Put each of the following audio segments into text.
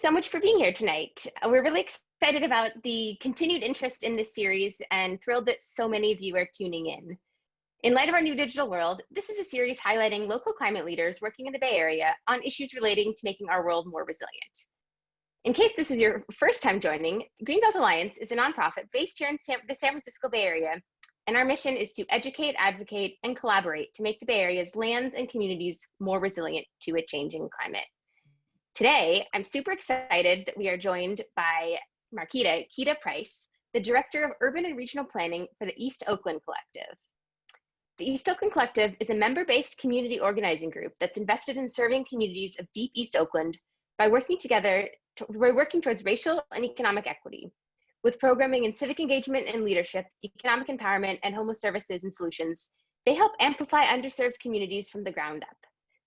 so much for being here tonight. We're really excited about the continued interest in this series and thrilled that so many of you are tuning in. In light of our new digital world, this is a series highlighting local climate leaders working in the Bay Area on issues relating to making our world more resilient. In case this is your first time joining, Greenbelt Alliance is a nonprofit based here in the San Francisco Bay Area, and our mission is to educate, advocate, and collaborate to make the Bay Area's lands and communities more resilient to a changing climate. Today, I'm super excited that we are joined by Marquita Price, the Director of Urban and Regional Planning for the East Oakland Collective. The East Oakland Collective is a member-based community organizing group that's invested in serving communities of deep East Oakland by working towards racial and economic equity. With programming in civic engagement and leadership, economic empowerment, and homeless services and solutions, they help amplify underserved communities from the ground up.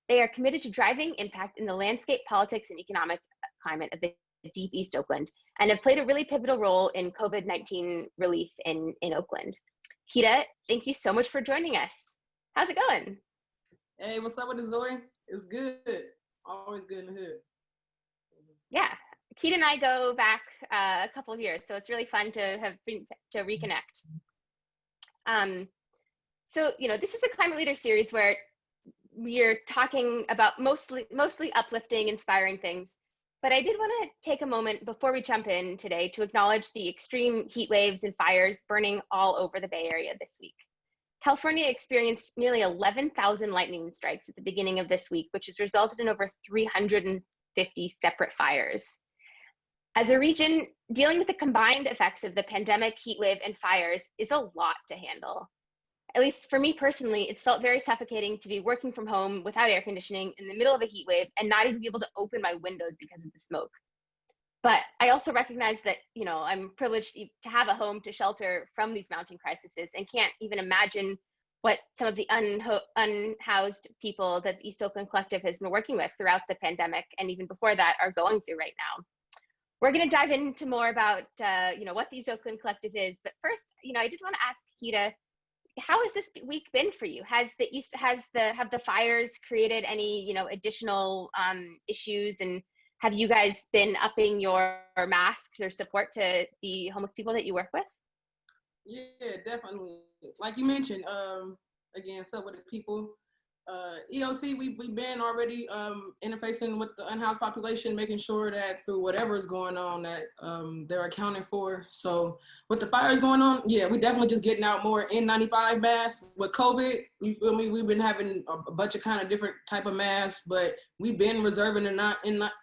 They are committed to driving impact in the landscape, politics, and economic climate of the deep East Oakland, and have played a really pivotal role in COVID-19 relief in Oakland. Keta, thank you so much for joining us. How's it going? Hey, what's up with it, Zoe? It's good. Always good in the hood. Yeah, Keta and I go back a couple of years, so it's really fun to reconnect. So, this is the Climate Leader series where we're talking about mostly uplifting, inspiring things. But I did want to take a moment before we jump in today to acknowledge the extreme heat waves and fires burning all over the Bay Area this week. California experienced nearly 11,000 lightning strikes at the beginning of this week, which has resulted in over 350 separate fires. As a region, dealing with the combined effects of the pandemic, heat wave, and fires is a lot to handle. At least for me personally, it's felt very suffocating to be working from home without air conditioning in the middle of a heat wave and not even be able to open my windows because of the smoke. But I also recognize that, I'm privileged to have a home to shelter from these mounting crises and can't even imagine what some of the unhoused people that the East Oakland Collective has been working with throughout the pandemic and even before that are going through right now. We're going to dive into more about, what the East Oakland Collective is. But first, I did want to ask Keta, how has this week been for you? Have the fires created any, additional issues, and have you guys been upping your masks or support to the homeless people that you work with? Yeah, definitely. Like you mentioned, again, so with the people, EOC, we've been already interfacing with the unhoused population, making sure that through whatever is going on that they're accounted for. So with the fires going on, yeah, we definitely just getting out more N95 masks. With COVID, you feel me? We've been having a bunch of kind of different type of masks, but we've been reserving the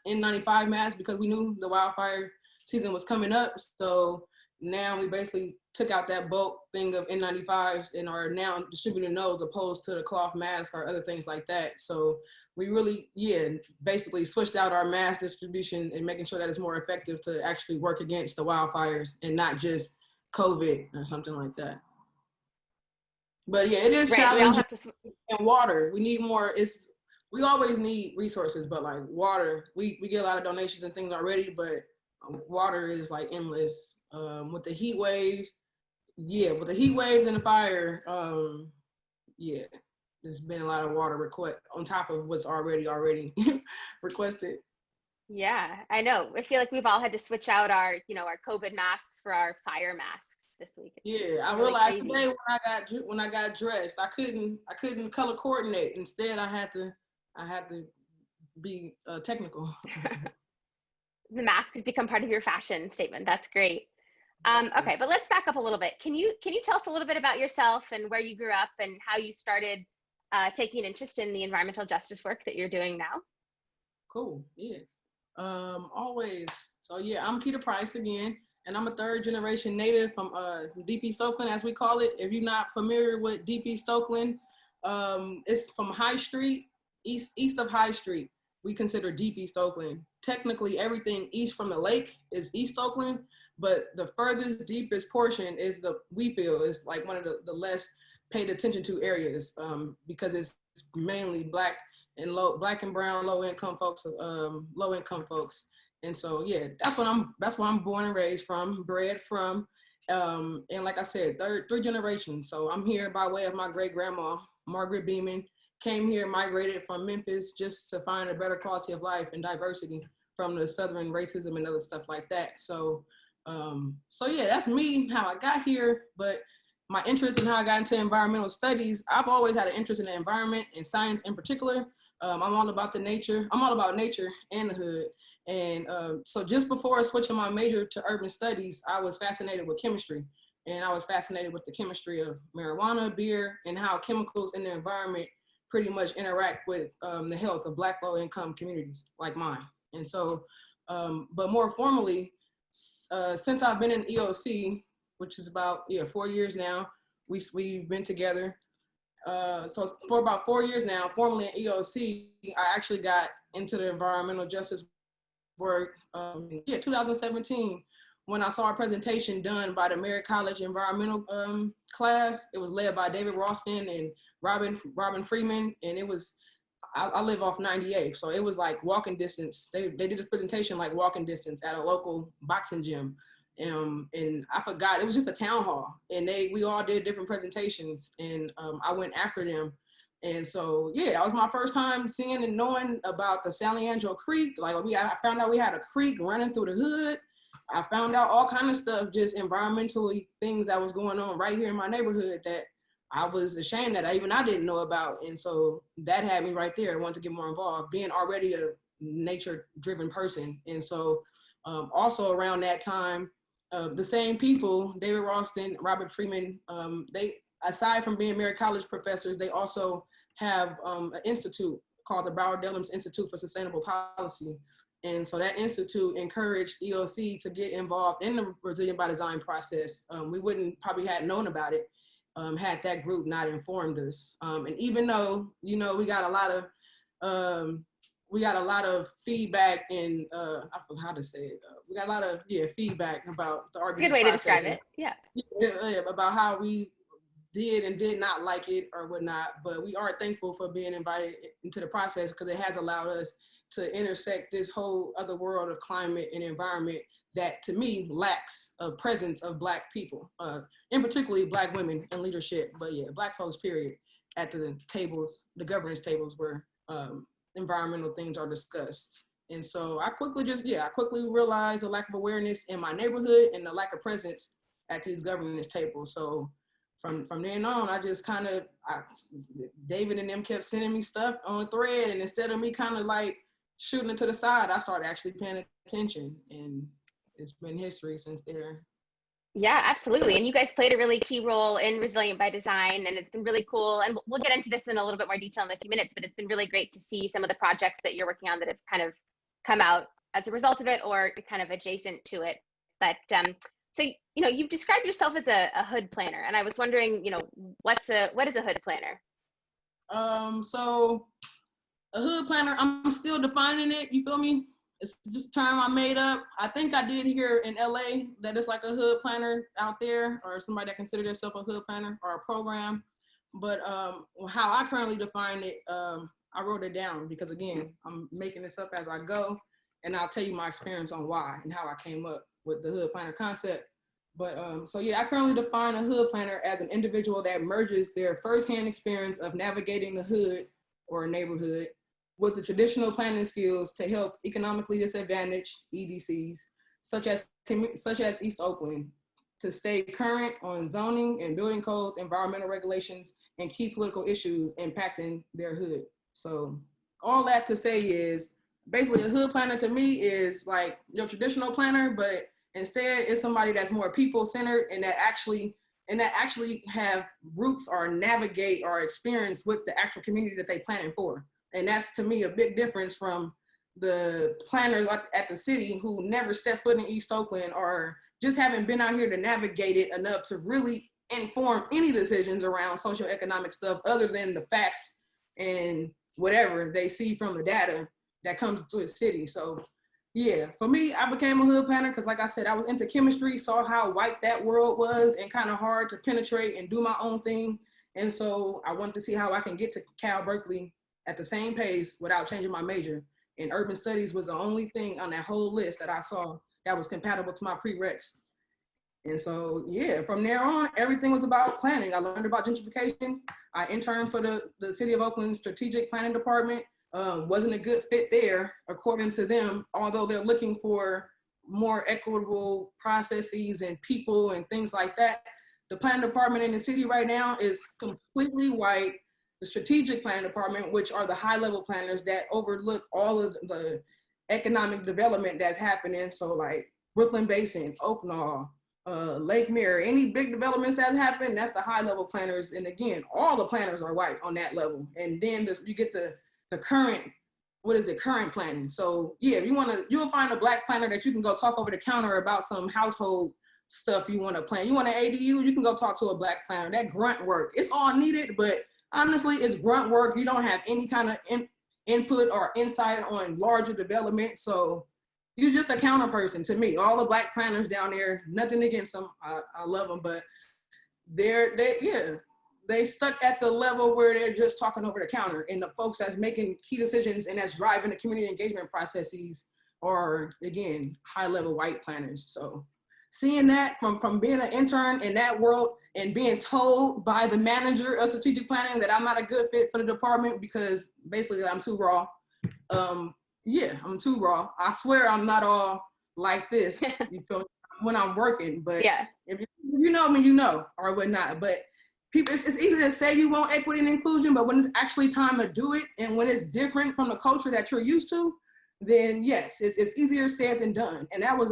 N95 masks because we knew the wildfire season was coming up. So now we basically took out that bulk thing of N95s and are now distributing those opposed to the cloth mask or other things like that. So we really, basically switched out our mask distribution and making sure that it's more effective to actually work against the wildfires and not just COVID or something like that. But yeah, it is challenging. We all have to... And water, we need more. We always need resources, but like water, we get a lot of donations and things already, but water is like endless. With the heat waves, with the heat waves and the fire, there's been a lot of water request on top of what's already requested. Yeah, I know. I feel like we've all had to switch out our COVID masks for our fire masks this week. Yeah, I realized today when I got dressed, I couldn't color coordinate. Instead, I had to be technical. The mask has become part of your fashion statement. That's great. Okay, but let's back up a little bit. Can you tell us a little bit about yourself and where you grew up and how you started taking an interest in the environmental justice work that you're doing now? Cool. Yeah. Always. So yeah, I'm Keta Price again, and I'm a third generation native from Deep East Oakland, as we call it. If you're not familiar with Deep East Oakland, it's from High Street, east of High Street. We consider Deep East Oakland. Technically, everything east from the lake is East Oakland, but the furthest, deepest portion is we feel is like one of the less paid attention to areas because it's mainly black and brown low income folks. And so yeah, that's where I'm born and raised from, bred from, and like I said, three generations. So I'm here by way of my great grandma, Margaret Beeman. Came here, migrated from Memphis just to find a better quality of life and diversity from the Southern racism and other stuff like that. So, so yeah, that's me, how I got here. But my interest in how I got into environmental studies, I've always had an interest in the environment and science in particular. I'm all about nature and the hood. And so just before switching my major to urban studies, I was fascinated with chemistry. And I was fascinated with the chemistry of marijuana, beer, and how chemicals in the environment pretty much interact with the health of Black low-income communities like mine. And so, but more formally, since I've been in EOC, which is about 4 years now, we've been together. So for about 4 years now, formally in EOC, I actually got into the environmental justice work, 2017, when I saw a presentation done by the Merritt College environmental class. It was led by David Ralston and Robin Freeman, and it was, I live off 98th, so it was like walking distance. They did a presentation like walking distance at a local boxing gym. And I forgot, it was just a town hall, and we all did different presentations, and I went after them. And so, yeah, that was my first time seeing and knowing about the San Leandro Creek. Like I found out we had a creek running through the hood. I found out all kind of stuff, just environmentally things that was going on right here in my neighborhood that I was ashamed that I didn't know about. And so that had me right there. I wanted to get more involved, being already a nature-driven person. And so also around that time, the same people, David Ralston, Robert Freeman, they, aside from being Merritt College professors, they also have an institute called the Bauer-Dellums Institute for Sustainable Policy. And so that institute encouraged EOC to get involved in the Resilient by Design process. We wouldn't probably had known about it had that group not informed us. And even though, we got a lot of feedback and I forgot how to say it. We got a lot of feedback about the argument. Good way to describe it. Yeah, about how we did and did not like it or whatnot. But we are thankful for being invited into the process because it has allowed us to intersect this whole other world of climate and environment that, to me, lacks a presence of Black people, and particularly Black women in leadership. But yeah, Black folks, period, at the tables, the governance tables where environmental things are discussed. And so I quickly realized the lack of awareness in my neighborhood and the lack of presence at these governance tables. So from then on, I just David and them kept sending me stuff on thread, and instead of me kind of like shooting it to the side, I started actually paying attention, and it's been history since there. Yeah, absolutely. And you guys played a really key role in Resilient by Design, and it's been really cool. And we'll get into this in a little bit more detail in a few minutes, but it's been really great to see some of the projects that you're working on that have kind of come out as a result of it or kind of adjacent to it. But so, you've described yourself as a hood planner, and I was wondering, what is a hood planner? So a hood planner, I'm still defining it, you feel me? It's just a term I made up. I think I did hear in LA that it's like a hood planner out there, or somebody that considered themselves a hood planner or a program. But how I currently define it, I wrote it down because, again, I'm making this up as I go, and I'll tell you my experience on why and how I came up with the hood planner concept. But so yeah, I currently define a hood planner as an individual that merges their firsthand experience of navigating the hood or a neighborhood with the traditional planning skills to help economically disadvantaged EDCs, such as East Oakland, to stay current on zoning and building codes, environmental regulations, and key political issues impacting their hood. So all that to say is, basically a hood planner to me is like your traditional planner, but instead it's somebody that's more people-centered and that actually have roots or navigate or experience with the actual community that they planning for. And that's, to me, a big difference from the planners at the city who never stepped foot in East Oakland or just haven't been out here to navigate it enough to really inform any decisions around socioeconomic stuff other than the facts and whatever they see from the data that comes to the city. So yeah, for me, I became a hood planner because, like I said, I was into chemistry, saw how white that world was and kind of hard to penetrate and do my own thing. And so I wanted to see how I can get to Berkeley at the same pace without changing my major. And urban studies was the only thing on that whole list that I saw that was compatible to my prereqs. And so, yeah, from there on, everything was about planning. I learned about gentrification. I interned for the City of Oakland Strategic Planning Department. wasn't a good fit there, according to them, although they're looking for more equitable processes and people and things like that. The planning department in the city right now is completely white. The strategic planning department, which are the high level planners that overlook all of the economic development that's happening. So like Brooklyn Basin, Oaknall, Lake Mirror, any big developments that happen, that's the high level planners. And again, all the planners are white on that level. And then you get the current, current planning. So yeah, if you you'll find a Black planner that you can go talk over the counter about some household stuff you want to plan. You want an ADU, you can go talk to a Black planner. That grunt work, it's all needed, but honestly, it's grunt work. You don't have any kind of input or insight on larger development. So you're just a counter person to me. All the Black planners down there, nothing against them. I love them, but they stuck at the level where they're just talking over the counter, and the folks that's making key decisions and that's driving the community engagement processes are, again, high level white planners. So seeing that from being an intern in that world and being told by the manager of strategic planning that I'm not a good fit for the department because basically I'm too raw. Yeah, I'm too raw. I swear I'm not all like this, you feel me, when I'm working, but yeah, if you know me, you know, or whatnot. But people, it's easy to say you want equity and inclusion, but when it's actually time to do it and when it's different from the culture that you're used to, then yes, it's easier said than done. And that was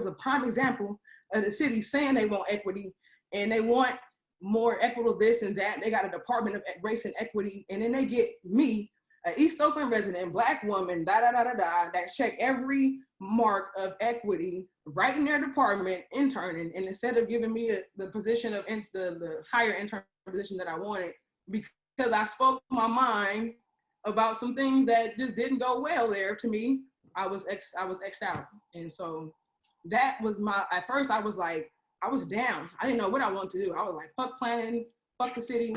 a prime example of the city saying they want equity and they want more equitable this and that. They got a Department of Race and Equity, and then they get me, an East Oakland resident, Black woman, that check every mark of equity right in their department, interning, and instead of giving me the position of the higher intern position that I wanted, because I spoke my mind about some things that just didn't go well there to me, I was X'd out. And so that was at first I was like, I was down. I didn't know what I wanted to do. I was like, fuck planning, fuck the city,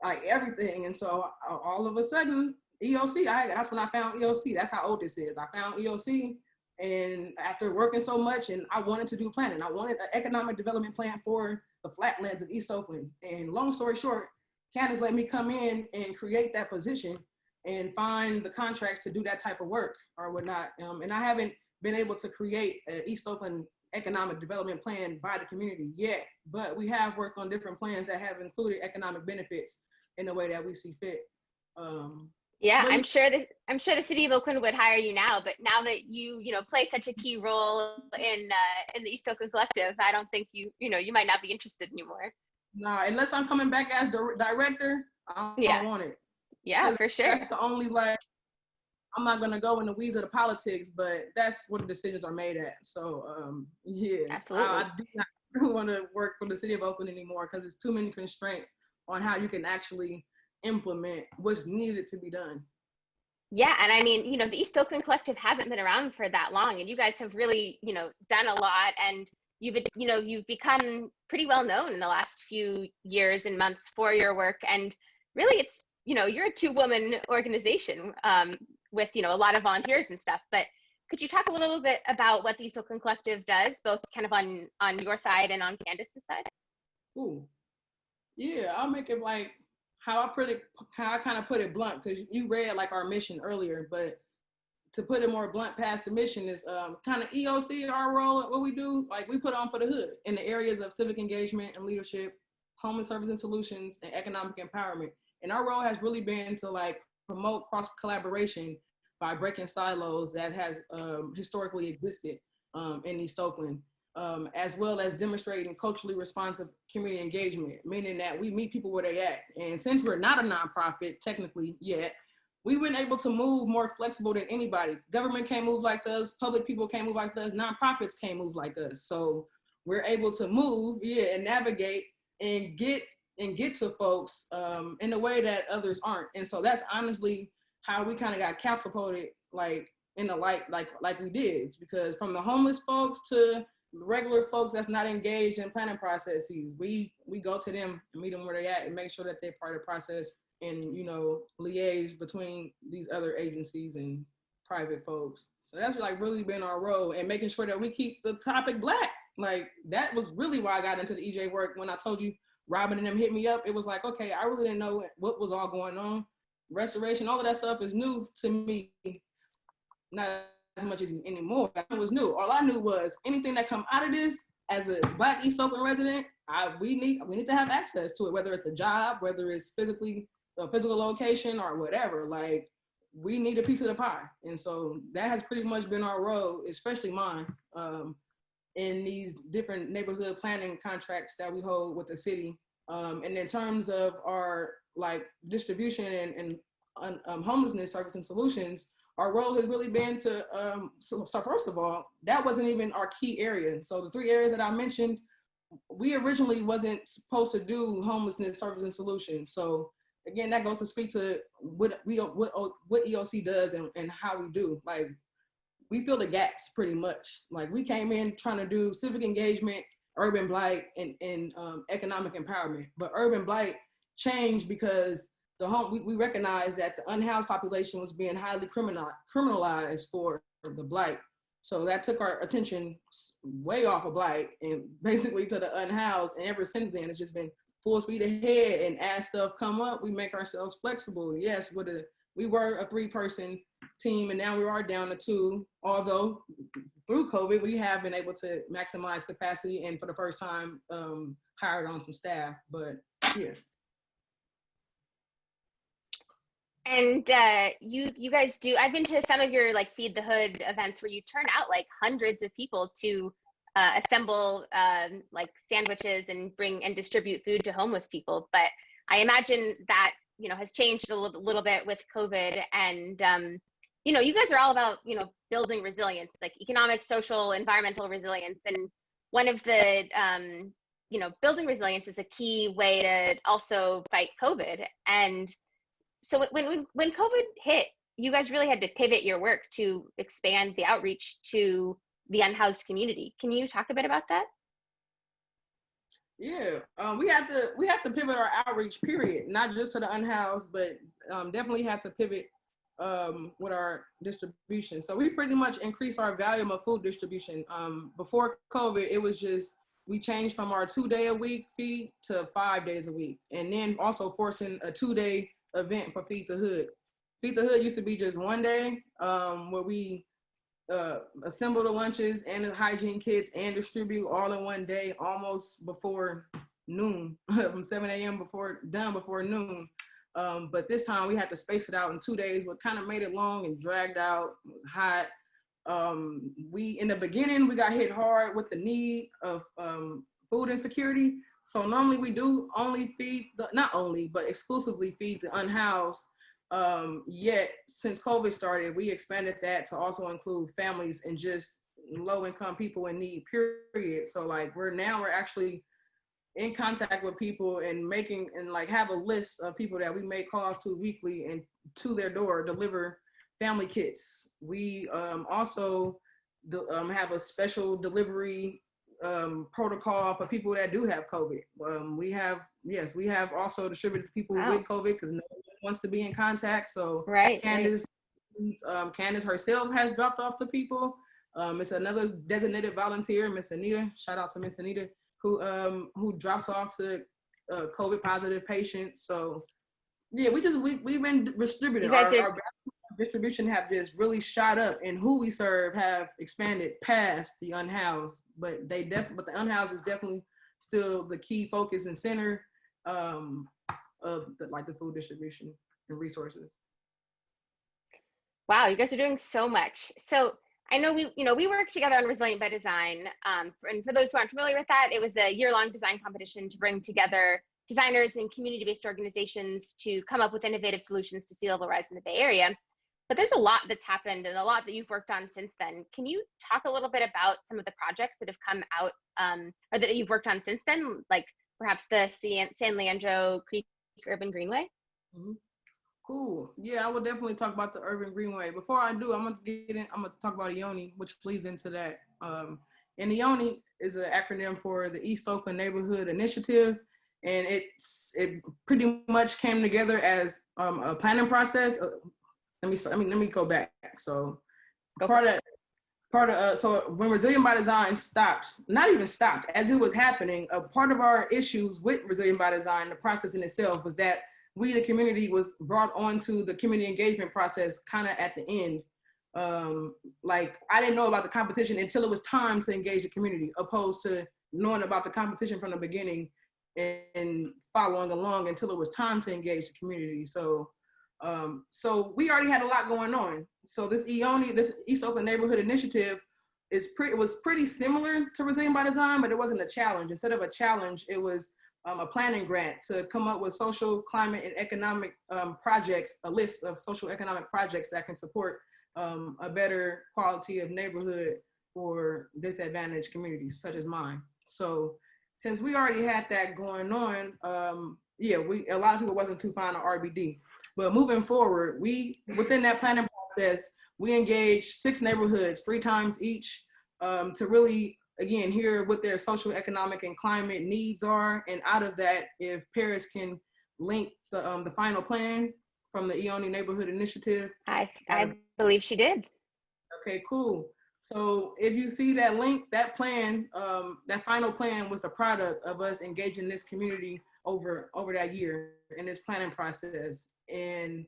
like everything. And so all of a sudden, EOC, that's when I found EOC. That's how old this is. I found EOC, and after working so much, and I wanted to do planning. I wanted an economic development plan for the flatlands of East Oakland. And long story short, Candace let me come in and create that position and find the contracts to do that type of work or whatnot. And I haven't been able to create an East Oakland economic development plan by the community yet, but we have worked on different plans that have included economic benefits in the way that we see fit. Yeah, I'm sure the city of Oakland would hire you now, but now that you play such a key role in the East Oakland Collective, I don't think you might not be interested anymore. No, unless I'm coming back as the director, I don't want it. Yeah, for sure. That's the only, like, I'm not gonna go in the weeds of the politics, but that's what the decisions are made at. So yeah, absolutely. I do not want to work for the city of Oakland anymore because there's too many constraints on how you can actually implement what's needed to be done. Yeah, and I mean, the East Oakland Collective hasn't been around for that long, and you guys have really, done a lot, and you've become pretty well known in the last few years and months for your work, and really, it's you're a 2-woman organization with a lot of volunteers and stuff. But could you talk a little bit about what the East Oakland Collective does, both kind of on your side and on Candace's side? Ooh, yeah, I'll make it like how I kind of put it blunt, because you read like our mission earlier, but to put it more blunt past the mission is kind of EOC, our role, what we do, like we put on for the hood in the areas of civic engagement and leadership, homeless service and solutions, and economic empowerment. And our role has really been to like promote cross collaboration by breaking silos that has historically existed in East Oakland. As well as demonstrating culturally responsive community engagement, meaning that we meet people where they at. And since we're not a nonprofit technically yet, we've been able to move more flexible than anybody. Government can't move like us, public people can't move like us, nonprofits can't move like us. So we're able to move, and navigate and get to folks in a way that others aren't. And so that's honestly how we kind of got catapulted, like in the light, like we did. It's because from the homeless folks to regular folks that's not engaged in planning processes, we go to them and meet them where they're at and make sure that they're part of the process and liaise between these other agencies and private folks. So that's like really been our role, and making sure that we keep the topic Black. Like that was really why I got into the EJ work. When I told you Robin and them hit me up, it was like, okay, I really didn't know what was all going on, restoration, all of that stuff is new to me. Not as much as anymore. It was new. All I knew was anything that come out of this, as a Black East Oakland resident, we need to have access to it, whether it's a job, whether it's a physical location or whatever. Like, we need a piece of the pie. And so that has pretty much been our role, especially mine, in these different neighborhood planning contracts that we hold with the city. And in terms of our like distribution and homelessness service and solutions, our role has really been to, so first of all, that wasn't even our key area. So the 3 areas that I mentioned, we originally wasn't supposed to do homelessness service and solutions. So again, that goes to speak to what EOC does and how we do. Like, we fill the gaps pretty much. Like, we came in trying to do civic engagement, urban blight, and economic empowerment. But urban blight changed because we recognized that the unhoused population was being highly criminalized for the blight. So that took our attention way off of blight and basically to the unhoused. And ever since then, it's just been full speed ahead. And as stuff come up, we make ourselves flexible. Yes, we were a 3-person team, and now we are down to 2. Although through COVID, we have been able to maximize capacity and for the first time hired on some staff. But yeah. And you guys do, I've been to some of your like Feed the Hood events where you turn out like hundreds of people to assemble like sandwiches and bring and distribute food to homeless people. But I imagine that, you know, has changed a little bit with COVID. And, you know, you guys are all about, you know, building resilience, like economic, social, environmental resilience. And one of the, you know, building resilience is a key way to also fight COVID. And so when COVID hit, you guys really had to pivot your work to expand the outreach to the unhoused community. Can you talk a bit about that? Yeah, we have to pivot our outreach, period, not just to the unhoused, but definitely have to pivot with our distribution. So we pretty much increased our volume of food distribution. Before COVID, it was just, we changed from our 2-day-a-week feed to 5 days a week, and then also forcing a 2-day event for Feed the Hood. Feed the Hood used to be just 1 day where we assemble the lunches and the hygiene kits and distribute all in 1 day, almost before noon, from 7 a.m. before noon. But this time we had to space it out in 2 days, what kind of made it long and dragged out. It was hot. In the beginning, we got hit hard with the need of food insecurity. So normally we do only feed but exclusively feed the unhoused. Yet since COVID started, we expanded that to also include families and just low-income people in need, period. So like we're actually in contact with people and have a list of people that we make calls to weekly and to their door deliver family kits. We also have a special delivery protocol for people that do have COVID. We have also distributed to people with COVID because no one wants to be in contact. So right, Candace herself has dropped off to people. It's another designated volunteer, Miss Anita. Shout out to Miss Anita, who drops off to COVID positive patients. So yeah, we've been distributing. Our distribution have just really shot up, and who we serve have expanded past the unhoused. But the unhoused is definitely still the key focus and center of the food distribution and resources. Wow, you guys are doing so much. So I know we work together on Resilient by Design. And for those who aren't familiar with that, it was a year-long design competition to bring together designers and community-based organizations to come up with innovative solutions to sea level rise in the Bay Area. But there's a lot that's happened and a lot that you've worked on since then. Can you talk a little bit about some of the projects that have come out or that you've worked on since then, like perhaps the San Leandro Creek Urban Greenway? Mm-hmm. Cool. Yeah, I will definitely talk about the Urban Greenway. Before I do, I'm gonna talk about Ioni, which leads into that. And Ioni is an acronym for the East Oakland Neighborhood Initiative, and it pretty much came together as a planning process. Let me go back. So so when Resilient by Design not even stopped, as it was happening, a part of our issues with Resilient by Design, the process in itself, was that we, the community, was brought onto the community engagement process kind of at the end. Like, I didn't know about the competition until it was time to engage the community, opposed to knowing about the competition from the beginning and following along until it was time to engage the community. So so we already had a lot going on. So this Ioni, this East Oakland Neighborhood Initiative, it was pretty similar to Resilient by Design, but it wasn't a challenge. Instead of a challenge, it was a planning grant to come up with social, climate, and economic projects, a list of social economic projects that can support a better quality of neighborhood for disadvantaged communities such as mine. So since we already had that going on, yeah, a lot of people wasn't too fond of RBD. But moving forward, within that planning process, we engaged 6 neighborhoods 3 times each to really, again, hear what their social, economic, and climate needs are. And out of that, if Paris can link the final plan from the Ioni Neighborhood Initiative. I believe she did. Okay, cool. So if you see that link, that plan, that final plan was a product of us engaging this community over that year in this planning process. And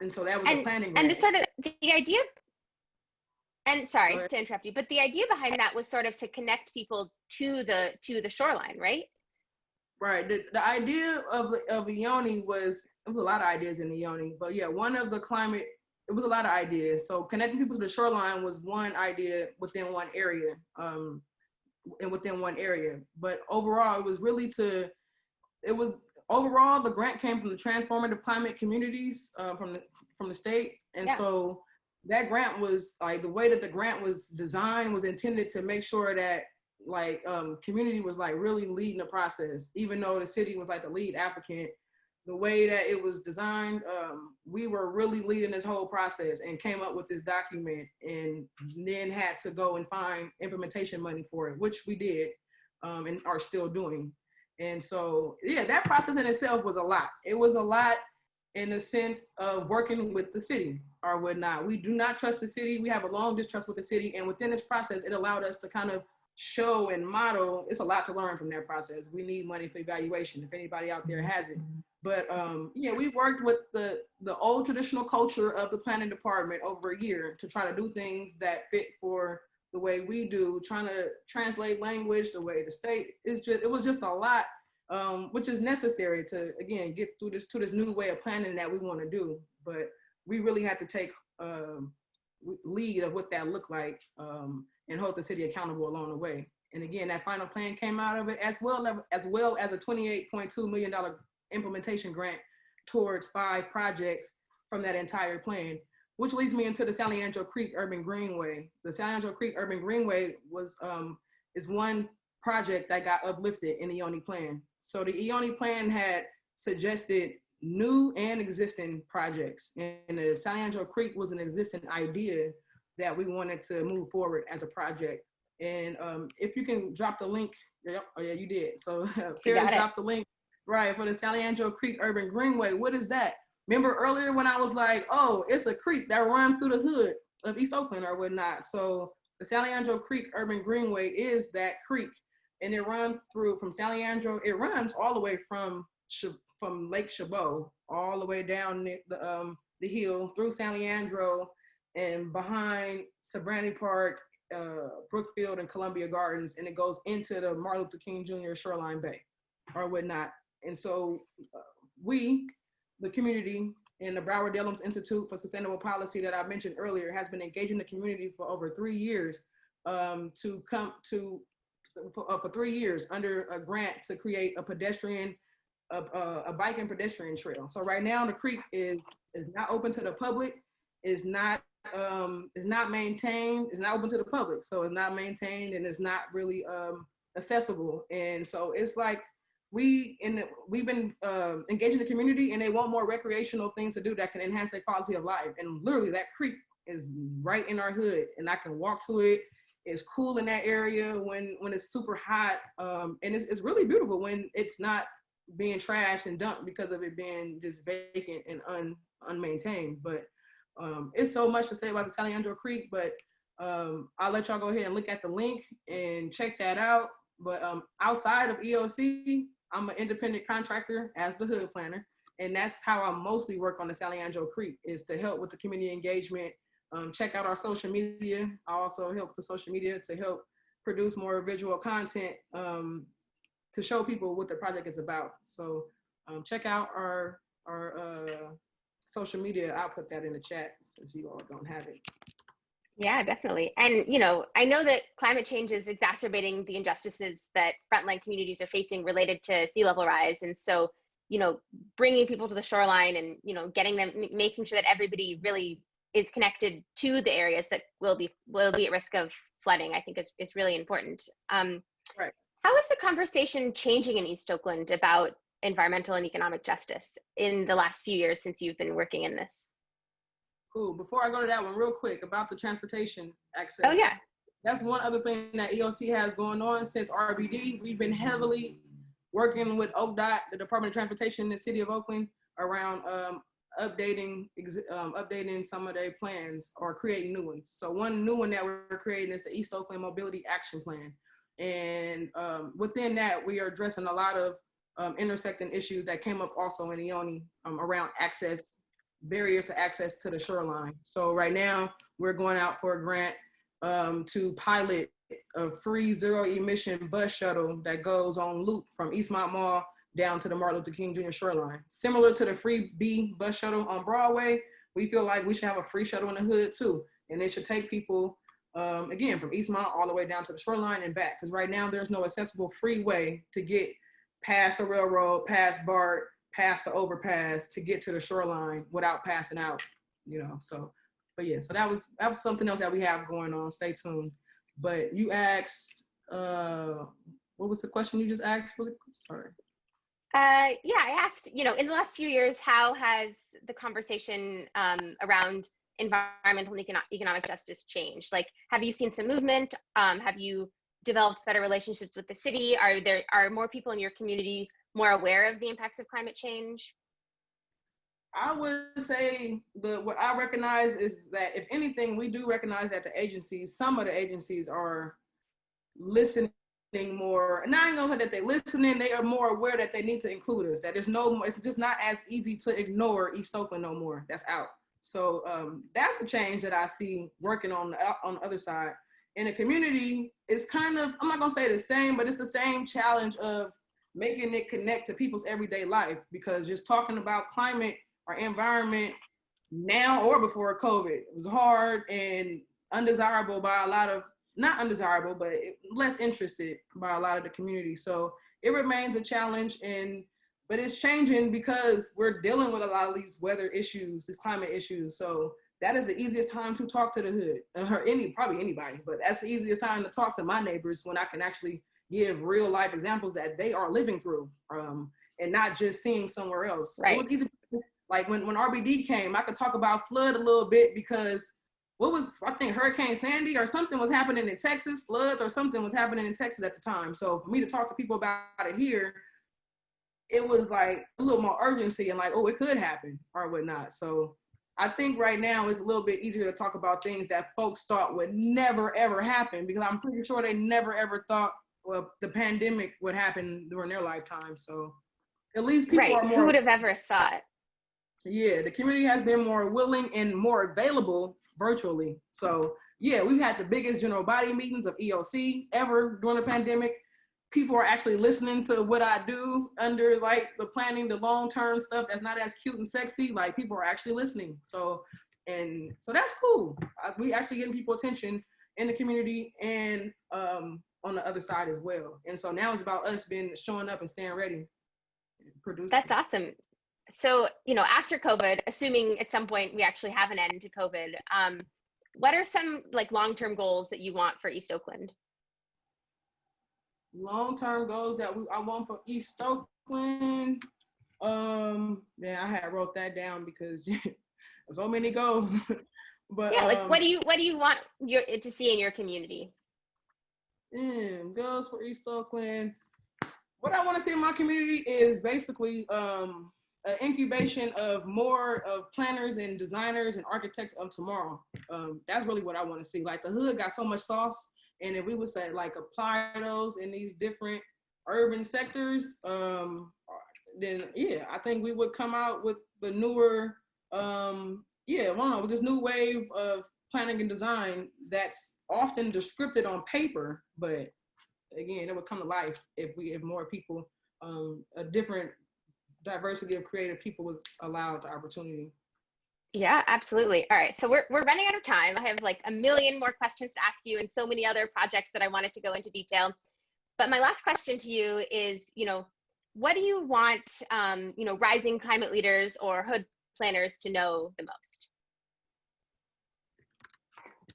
so that was a planning grant. And the sort of the idea, and sorry to interrupt you, but the idea behind that was sort of to connect people to the shoreline, right? Right. The idea of Ioni was, it was a lot of ideas in Ioni, but yeah, one of the climate, it was a lot of ideas. So connecting people to the shoreline was one idea within one area, But overall, it was really overall, the grant came from the Transformative Climate Communities from the state. And so that grant was like, the way that the grant was designed was intended to make sure that like community was like really leading the process, even though the city was like the lead applicant. The way that it was designed, we were really leading this whole process and came up with this document, and then had to go and find implementation money for it, which we did and are still doing. And so, yeah, that process in itself was a lot. It was a lot in the sense of working with the city or whatnot. We do not trust the city. We have a long distrust with the city. And within this process, it allowed us to kind of show and model. It's a lot to learn from that process. We need money for evaluation if anybody out there has it. But yeah, we worked with the old traditional culture of the planning department over a year to try to do things that fit for the way we do, trying to translate language the way the state is. It was just a lot, which is necessary to, again, get through this new way of planning that we want to do. But we really had to take lead of what that looked like and hold the city accountable along the way. And again, that final plan came out of it, as well as a $28.2 million implementation grant towards 5 projects from that entire plan, which leads me into the San Leandro Creek Urban Greenway. The San Leandro Creek Urban Greenway is one project that got uplifted in the Ioni plan. So the Ioni plan had suggested new and existing projects, and the San Leandro Creek was an existing idea that we wanted to move forward as a project. And if you can drop the link, oh yeah, you did. So Paris dropped the link, right, for the San Leandro Creek Urban Greenway. What is that? Remember earlier when I was like, oh, it's a creek that runs through the hood of East Oakland or whatnot. So the San Leandro Creek Urban Greenway is that creek, and it runs through from San Leandro. It runs all the way from Lake Chabot all the way down the hill through San Leandro and behind Sabrani Park, Brookfield, and Columbia Gardens, and it goes into the Martin Luther King Jr. Shoreline Bay or whatnot. And so we, the community, and the Broward Dellums Institute for Sustainable Policy that I mentioned earlier has been engaging the community for over 3 years for 3 years under a grant to create a bike and pedestrian trail. So right now the creek is not open to the public, is not maintained, it's not open to the public. So it's not maintained and it's not really accessible. And so it's like we've been engaging the community, and they want more recreational things to do that can enhance their quality of life. And literally that creek is right in our hood, and I can walk to it. It's cool in that area when it's super hot, and it's really beautiful when it's not being trashed and dumped because of it being just vacant and unmaintained. But it's so much to say about the San Leandro Creek, but I'll let y'all go ahead and look at the link and check that out. But outside of EOC, I'm an independent contractor as the hood planner, And that's how I mostly work on the Saliangelo Creek, is to help with the community engagement. Check out our social media. I also help the social media to help produce more visual content to show people what the project is about. So check out our social media. I'll put that in the chat since you all don't have it. Yeah, definitely. And, you know, I know that climate change is exacerbating the injustices that frontline communities are facing related to sea level rise. And so, you know, bringing people to the shoreline and, you know, getting them, making sure that everybody really is connected to the areas that will be at risk of flooding, I think is really important. Right. How is the conversation changing in East Oakland about environmental and economic justice in the last few years since you've been working in this? Cool. Before I go to that one, real quick about the transportation access. Oh yeah. That's one other thing that EOC has going on since RBD. We've been heavily working with ODOT, the Department of Transportation in the city of Oakland, around updating some of their plans or creating new ones. So one new one that we're creating is the East Oakland Mobility Action Plan. And within that, we are addressing a lot of intersecting issues that came up also in Ioni around access, barriers to access to the shoreline. So right now we're going out for a grant to pilot a free zero emission bus shuttle that goes on loop from Eastmont Mall down to the Martin Luther King Jr. shoreline. Similar to the free B bus shuttle on Broadway, we feel like we should have a free shuttle in the hood too. And it should take people, again, from Eastmont all the way down to the shoreline and back. Because right now there's no accessible freeway to get past the railroad, past BART, past the overpass to get to the shoreline without passing out, you know. So, but yeah, so that was something else that we have going on. Stay tuned. But you asked, what was the question you just asked? Sorry. Yeah, I asked, you know, in the last few years, how has the conversation around environmental and economic justice changed? Like, have you seen some movement? Have you developed better relationships with the city? Are more people in your community more aware of the impacts of climate change? I would say what I recognize is that, if anything, we do recognize that some of the agencies are listening more. And I ain't gonna say that they're listening, they are more aware that they need to include us, that it's just not as easy to ignore East Oakland no more. That's out. So that's a change that I see working on the other side. In the community, it's kind of, I'm not gonna say the same, but it's the same challenge of making it connect to people's everyday life, because just talking about climate or environment now or before COVID was hard and undesirable by a lot of, not undesirable, but less interested by a lot of the community. So it remains a challenge, but it's changing because we're dealing with a lot of these weather issues, these climate issues. So that is the easiest time to talk to the hood, or probably anybody, but that's the easiest time to talk to my neighbors, when I can actually give real life examples that they are living through, and not just seeing somewhere else. Right. It was easy, like when RBD came, I could talk about flood a little bit, because I think Hurricane Sandy or something was happening in Texas, floods or something was happening in Texas at the time. So for me to talk to people about it here, it was like a little more urgency and like, oh, it could happen or whatnot. So I think right now it's a little bit easier to talk about things that folks thought would never, ever happen, because I'm pretty sure they never, ever thought, well, the pandemic would happen during their lifetime. So at least people are more— Who would have ever thought? Yeah, the community has been more willing and more available virtually. So yeah, we've had the biggest general body meetings of EOC ever during the pandemic. People are actually listening to what I do under like the planning, the long-term stuff that's not as cute and sexy. Like, people are actually listening. So that's cool. We actually getting people attention in the community and on the other side as well. And so now it's about us showing up and staying ready, producing. That's awesome. So, you know, after COVID, assuming at some point we actually have an end to COVID, what are some like long-term goals that you want for East Oakland? Long-term goals that I want for East Oakland. Yeah, I had wrote that down because so many goals. But yeah, like what do you want to see in your community? Goals for East Oakland. What I want to see in my community is basically an incubation of more of planners and designers and architects of tomorrow. That's really what I want to see. Like, the hood got so much sauce, and if we would say like apply those in these different urban sectors, then yeah, I think we would come out with the newer, with this new wave of planning and design that's often descripted on paper, but again, it would come to life if more people, a different diversity of creative people was allowed the opportunity. Yeah, absolutely. All right, so we're running out of time. I have like a million more questions to ask you and so many other projects that I wanted to go into detail. But my last question to you is, what do you want, rising climate leaders or hood planners to know the most?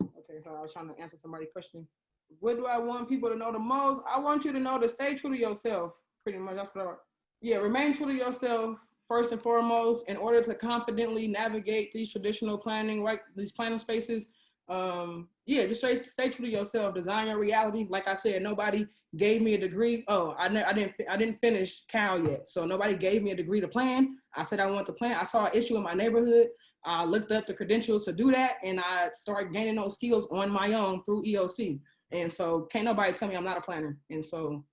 Okay, so I was trying to answer somebody's question. What do I want people to know the most? I want you to know to stay true to yourself. Pretty much, that's what remain true to yourself first and foremost in order to confidently navigate these traditional planning, right? These planning spaces. Just stay true to yourself. Design your reality. Like I said, nobody gave me a degree. Oh, I didn't finish Cal yet, so nobody gave me a degree to plan. I said I want to plan. I saw an issue in my neighborhood. I looked up the credentials to do that, and I started gaining those skills on my own through EOC. And so can't nobody tell me I'm not a planner. And so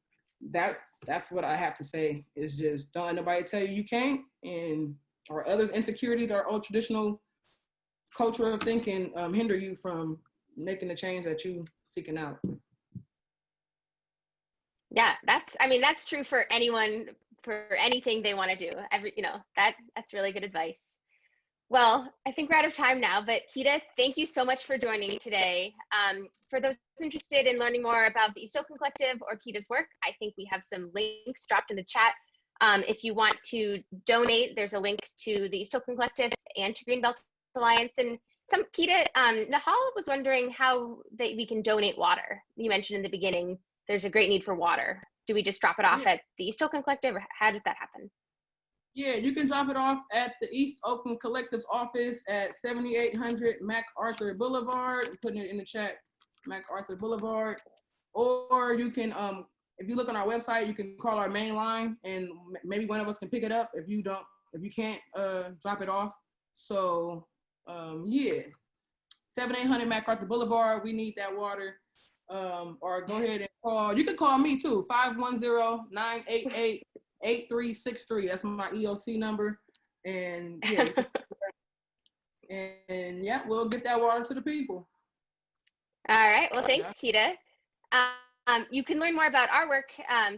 that's what I have to say, is just don't let nobody tell you can't, and or others' insecurities or old traditional culture of thinking hinder you from making the change that you seeking out. Yeah, that's true for anyone, for anything they want to do. That's really good advice. Well, I think we're out of time now, but Keta, thank you so much for joining me today. For those interested in learning more about the East Oakland Collective or Keta's work, I think we have some links dropped in the chat. If you want to donate, there's a link to the East Oakland Collective and to Greenbelt Alliance. And Keta, Nahal was wondering how we can donate water. You mentioned in the beginning, there's a great need for water. Do we just drop it off at the East Oakland Collective, or how does that happen? Yeah, you can drop it off at the East Oakland Collective's office at 7800 MacArthur Boulevard. I'm putting it in the chat, MacArthur Boulevard. Or you can, if you look on our website, you can call our main line and maybe one of us can pick it up if you can't drop it off. So 7800 MacArthur Boulevard, we need that water. Or go ahead and call, you can call me too, 510-988-8363. That's my EOC number. And we'll get that water to the people. All right, well, thanks, Keta. You can learn more about our work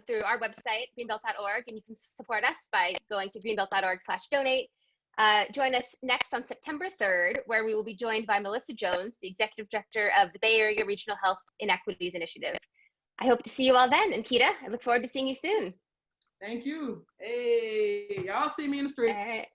through our website, greenbelt.org, and you can support us by going to greenbelt.org/donate. Join us next on September 3rd, where we will be joined by Melissa Jones, the Executive Director of the Bay Area Regional Health Inequities Initiative. I hope to see you all then. And Keta, I look forward to seeing you soon. Thank you. Hey, y'all see me in the streets. All right.